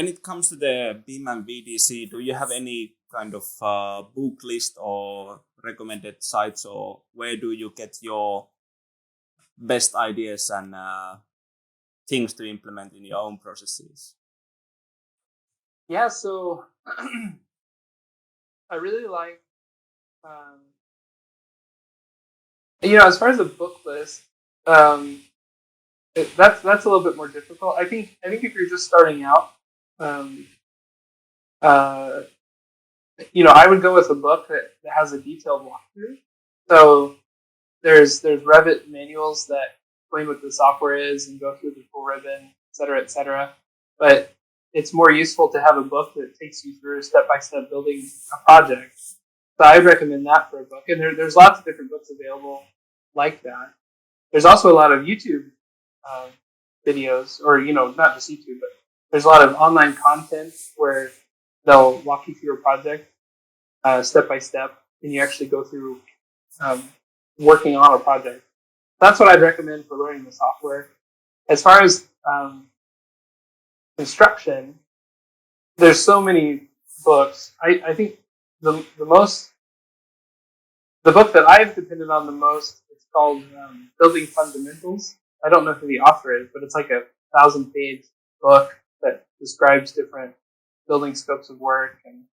when it comes to the BIM and VDC, do you have any kind of book list or recommended sites, or where do you get your best ideas and things to implement in your own processes? Yeah, so I really like, as far as the book list, that's a little bit more difficult. I think if you're just starting out, I would go with a book that has a detailed walkthrough. So there's Revit manuals that explain what the software is and go through the full ribbon, et cetera, et cetera. But it's more useful to have a book that takes you through step-by-step building a project. So I'd recommend that for a book. And there's lots of different books available like that. There's also a lot of YouTube videos, or, not just YouTube, but there's a lot of online content where they'll walk you through a project step by step, and you actually go through working on a project. That's what I'd recommend for learning the software. As far as construction, there's so many books. I think the book that I've depended on the most is called Building Fundamentals. I don't know who the author is, but it's like a 1,000-page book that describes different building scopes of work and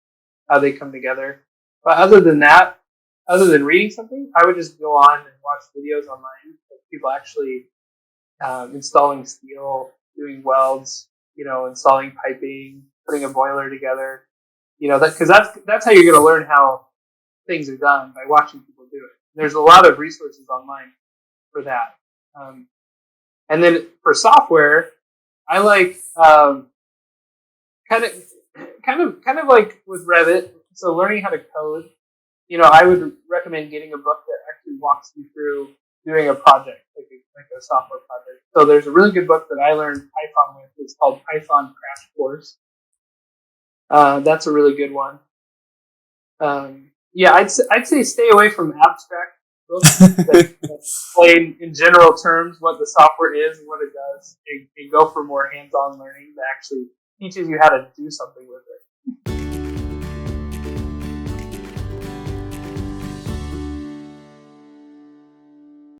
how they come together. But other than that, other than reading something, I would just go on and watch videos online of people actually installing steel, doing welds, installing piping, putting a boiler together. Because that's how you're going to learn how things are done, by watching people do it. There's a lot of resources online for that. And then for software, I like kind of like with Revit. So learning how to code, I would recommend getting a book that actually walks you through doing a project, like a software project. So there's a really good book that I learned Python with. It's called Python Crash Course. That's a really good one. I'd say stay away from abstract books that explain in general terms what the software is and what it does, and go for more hands-on learning that actually teaches you how to do something with it.